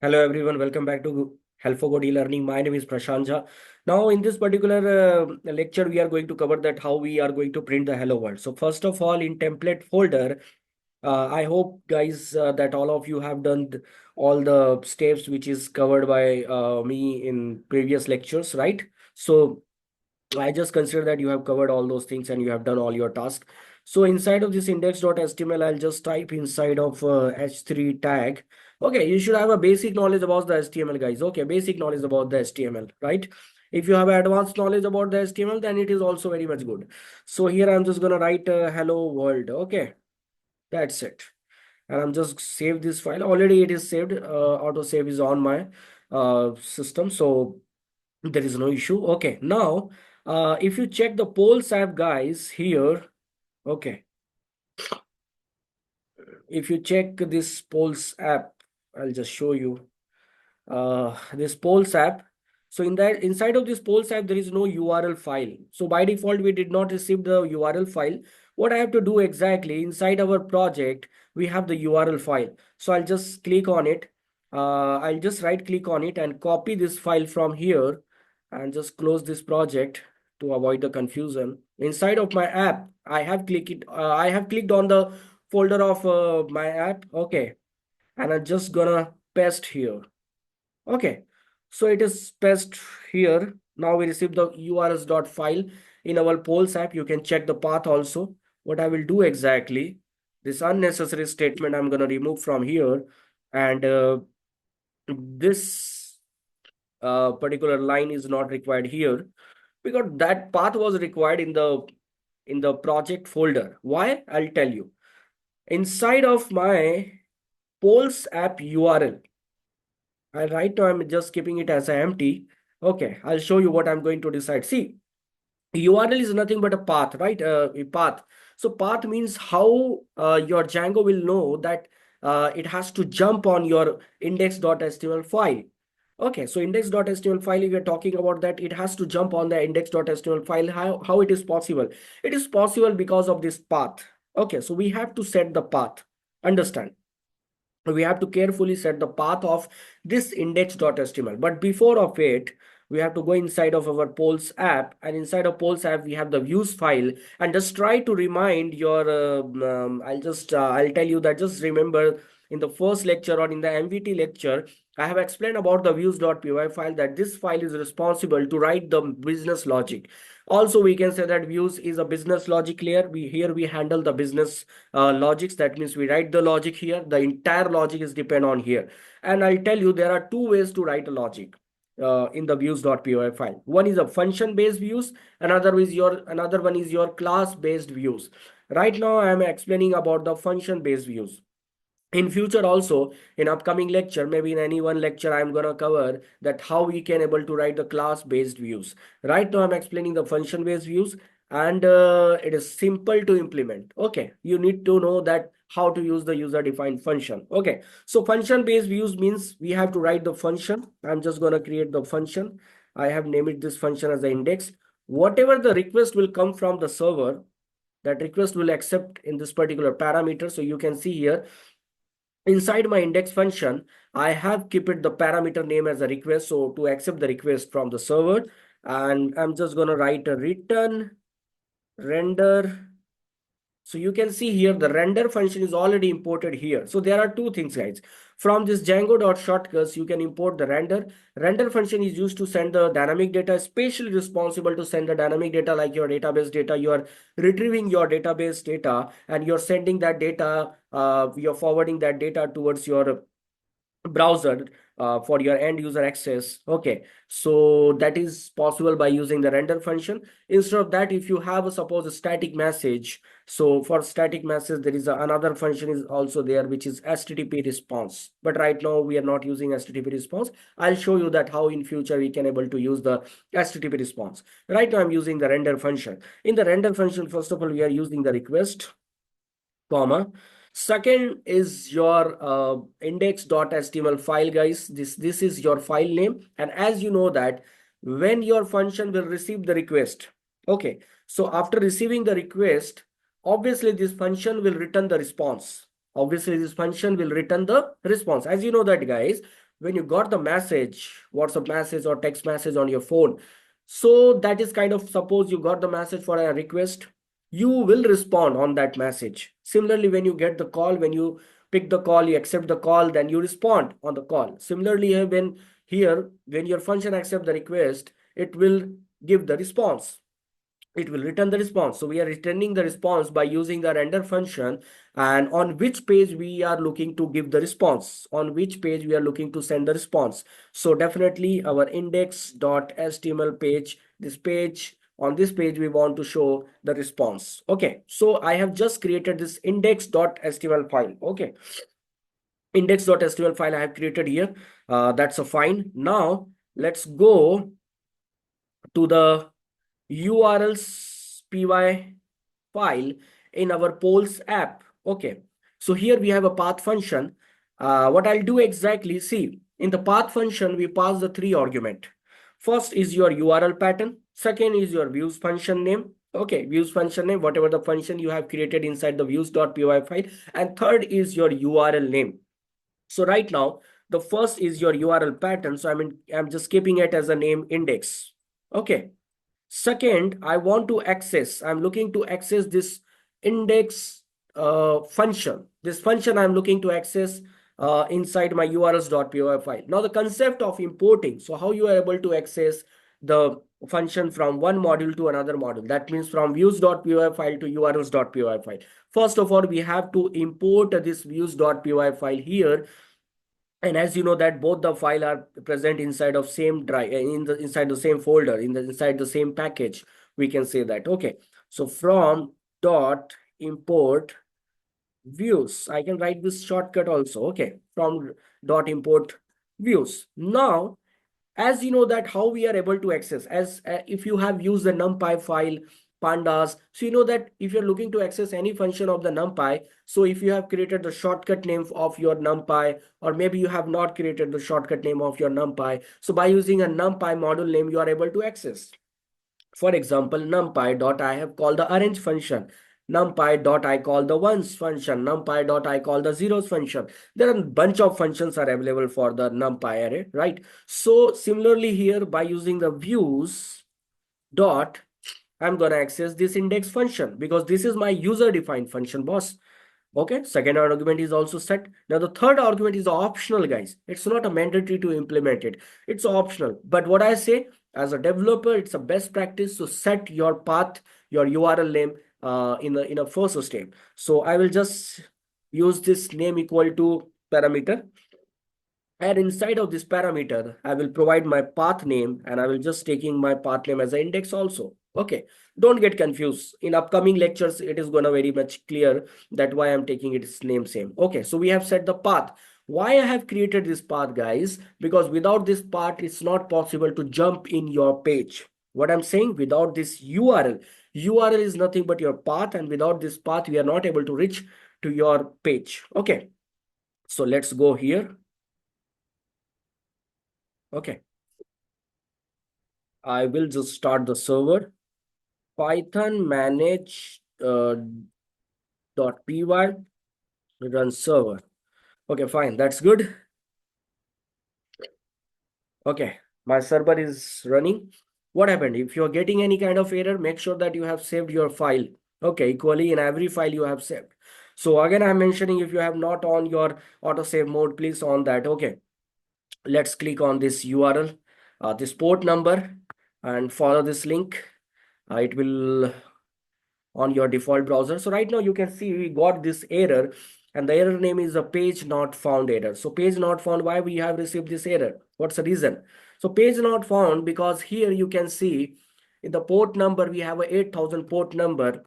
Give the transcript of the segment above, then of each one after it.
Hello everyone, welcome back to Help4Go e-learning. My name is Prashanja. Now in this particular lecture, we are going to cover that how we are going to print the hello world. So first of all, in template folder, I hope guys that all of you have done all the steps which is covered by me in previous lectures, right? So I just consider that you have covered all those things and you have done all your tasks. So inside of this index.html, I'll just type inside of h3 tag. Okay, you should have a basic knowledge about the HTML, guys. Okay, basic knowledge about the HTML, right? If you have advanced knowledge about the HTML, then it is also very much good. So here I'm just gonna write hello world. Okay, that's it. And I'm just save this file. Already it is saved. Auto save is on my system. So there is no issue. Okay, now if you check the polls app, guys, here, okay, if you check this polls app, I'll just show you this polls app. So in that inside of this polls app, there is no URL file. So by default, we did not receive the URL file. What I have to do exactly inside our project, we have the URL file. So I'll just click on it. I'll just right click on it and copy this file from here and just close this project to avoid the confusion. Inside of my app, I have clicked on the folder of my app. Okay, and I'm just gonna paste here. Okay, so it is pasted here. Now we receive the urls.file in our polls app. You can check the path also. What I will do exactly, this unnecessary statement I'm gonna remove from here, and this particular line is not required here because that path was required in the project folder. Why? I'll tell you. Inside of my polls app URL, and right now I'm just keeping it as empty. Okay, I'll show you what I'm going to decide. See, URL is nothing but a path, right? A path. So path means how your Django will know that it has to jump on your index.html file. Okay, so index.html file, if you're talking about that, it has to jump on the index.html file. How it is possible? It is possible because of this path. Okay, so we have to set the path. Understand? We have to carefully set the path of this index.html, but before of it we have to go inside of our polls app, and inside of polls app we have the views file, and just try to remind your I'll tell you that just remember in the first lecture or in the MVT lecture I have explained about the views.py file, that this file is responsible to write the business logic. Also we can say that views is a business logic layer. We handle the business logics. That means we write the logic here. The entire logic is depend on here. And I'll tell you there are two ways to write a logic in the views.py file. One is a function based views. Another one is your class based views. Right now I am explaining about the function based views. In future also, in upcoming lecture, maybe in any one lecture, I'm gonna cover that how we can able to write the class based views. Right now I'm explaining the function based views, and it is simple to implement. Okay, you need to know that how to use the user defined function. Okay, so function based views means we have to write the function. I'm just gonna create the function. I have named this function as the index. Whatever the request will come from the server, that request will accept in this particular parameter. So you can see here inside my index function, I have kept the parameter name as a request. So to accept the request from the server, and I'm just going to write a return render. So you can see here the render function is already imported here. So there are two things, guys. From this Django.shortcuts, you can import the render. Render function is used to send the dynamic data, especially responsible to send the dynamic data like your database data. You are retrieving your database data and you're sending that data, you're forwarding that data towards your browser for your end user access. Okay, so that is possible by using the render function. Instead of that, if you have a suppose a static message, so for static message there is another function is also there, which is http response, but right now we are not using http response. I'll show you that how in future we can able to use the http response. Right now I'm using the render function. In the render function, first of all, we are using the request comma. Second is your index.html file, guys. This is your file name. And as you know that when your function will receive the request, okay, so after receiving the request, obviously this function will return the response. Obviously this function will return the response. As you know that, guys, when you got the message, WhatsApp message or text message on your phone, so that is kind of, suppose you got the message for a request, you will respond on that message. Similarly, when you get the call, when you pick the call, you accept the call, then you respond on the call. Similarly, when your function accept the request, it will give the response, it will return the response. So we are returning the response by using the render function, and on which page we are looking to give the response, on which page we are looking to send the response. So definitely our index.html page, this page, on this page we want to show the response. Okay, so I have just created this index.html file. Okay, index.html file I have created here. That's a fine. Now let's go to the URLs py file in our polls app. Okay, so here we have a path function. What I'll do exactly, see, in the path function we pass the three argument. First is your URL pattern, second is your views function name. Okay, views function name, whatever the function you have created inside the views.py file, and third is your URL name. So right now the first is your URL pattern, so I'm just keeping it as a name index. Okay, second, I'm looking to access this index function. This function I'm looking to access inside my urls.py file. Now the concept of importing, so how you are able to access the function from one module to another module, that means from views.py file to urls.py file. First of all, we have to import this views.py file here, and as you know that both the file are present inside of same drive, inside the same folder, inside the same package, we can say that. Okay, so from dot import views, I can write this shortcut also. Okay, from dot import views. Now as you know that how we are able to access, as if you have used the numpy file pandas, so you know that if you're looking to access any function of the numpy, so if you have created the shortcut name of your numpy, or maybe you have not created the shortcut name of your numpy, so by using a numpy module name you are able to access. For example, numpy dot I have called the arrange function, numpy dot I call the ones function, numpy dot I call the zeros function. There are a bunch of functions are available for the numpy array, right? So similarly here, by using the views dot, I'm going to access this index function because this is my user defined function, boss. Okay, second argument is also set. Now the third argument is optional, guys. It's not a mandatory to implement it, it's optional. But what I say, as a developer, it's a best practice to set your path, your URL name in a first step. So I will just use this name equal to parameter, and inside of this parameter I will provide my path name, and I will just taking my path name as an index also. Okay, don't get confused. In upcoming lectures it is gonna very much clear that why I'm taking its name same. Okay, so we have set the path. Why I have created this path, guys? Because without this path it's not possible to jump in your page. What I'm saying, without this URL is nothing but your path, and without this path we are not able to reach to your page. Okay, so let's go here. Okay, I will just start the server. Python manage .py run server. Okay, fine, that's good. Okay, my server is running. What happened? If you're getting any kind of error, make sure that you have saved your file. Okay, equally in every file you have saved. So again, I'm mentioning, if you have not on your autosave mode, please on that. Okay, let's click on this URL, this port number, and follow this link. It will on your default browser. So right now you can see we got this error, and the error name is a page not found error. So page not found, why we have received this error? What's the reason? So page not found because here you can see in the port number we have a 8000 port number,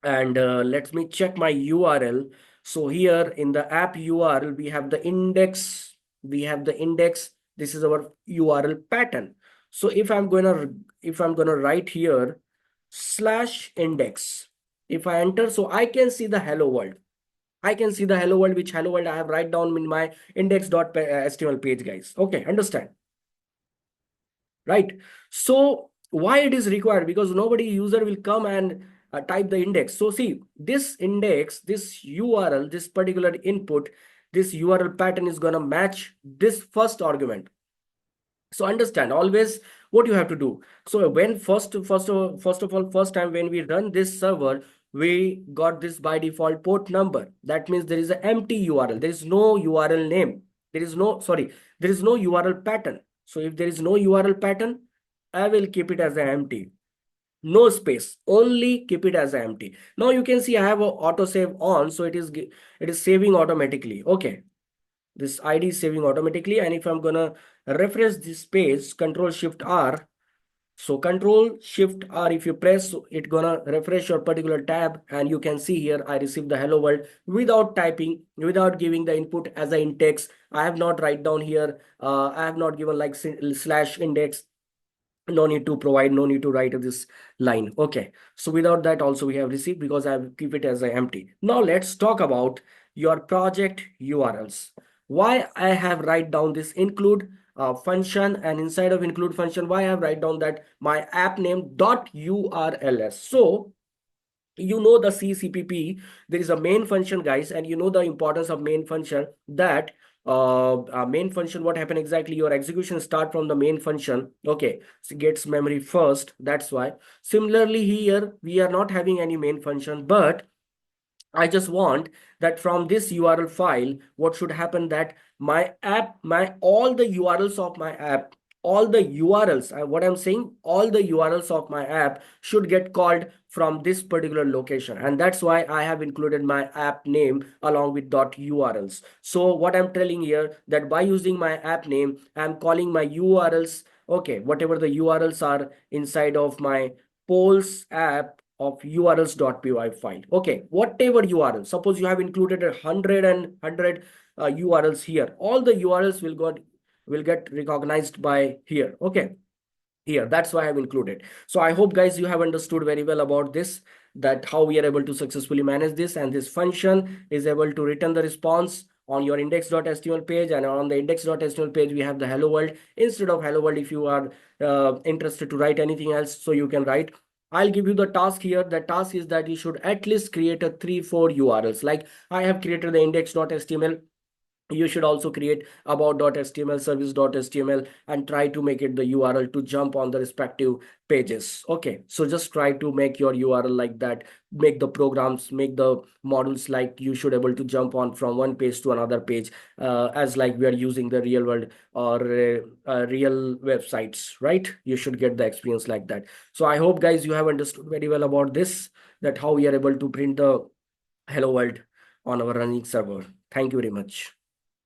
and let me check my URL. So here in the app URL we have the index, this is our URL pattern. So if I'm gonna write here /index, if I enter, so I can see the hello world. I can see the hello world, which hello world I have write down in my index.html page, guys. Okay, understand? Right. So why it is required? Because nobody user will come and type the index. So see, this index, this URL, this particular input, this URL pattern is going to match this first argument. So understand always what you have to do. So when first time when we run this server, we got this by default port number. That means there is an empty URL. There is no URL name. There is no, sorry, there is no URL pattern. So if there is no URL pattern, I will keep it as an empty. No space, only keep it as empty. Now you can see I have a auto save on, so it is saving automatically. Okay, this ID is saving automatically. And if I'm gonna refresh this page, Control Shift R, so Control Shift R, if you press, so it gonna refresh your particular tab, and you can see here I received the hello world without typing, without giving the input as a index. I have not write down here, I have not given like slash index. No need to provide, no need to write this line. Okay, so without that also we have received, because I keep it as a empty. Now let's talk about your project URLs. Why I have write down this include function, and inside of include function, why I have write down that my app name dot urls. So you know the CCPP, there is a main function, guys, and you know the importance of main function, that main function, what happened exactly, your execution start from the main function. Okay, so gets memory first, that's why. Similarly here we are not having any main function, but I just want that from this URL file, what should happen, that my app, all the URLs of my app, all the URLs, what I'm saying, all the URLs of my app should get called from this particular location. And that's why I have included my app name along with .urls. So what I'm telling here, that by using my app name, I'm calling my URLs, okay, whatever the URLs are inside of my polls app of urls.py file. Okay, whatever URL, suppose you have included 100 URLs here, all the URLs will get recognized by here. Okay, here, that's why I've included. So I hope, guys, you have understood very well about this, that how we are able to successfully manage this, and this function is able to return the response on your index.html page, and on the index.html page we have the hello world. Instead of hello world, if you are interested to write anything else, so you can write. I'll give you the task here. The task is that you should at least create a 3-4 URLs. Like I have created the index.html, you should also create about.html, service.html, and try to make it the URL to jump on the respective pages. Okay, so just try to make your URL like that, make the programs, make the models like you should able to jump on from one page to another page, as like we are using the real world or real websites, right? You should get the experience like that. So I hope, guys, you have understood very well about this, that how we are able to print the hello world on our running server. Thank you very much.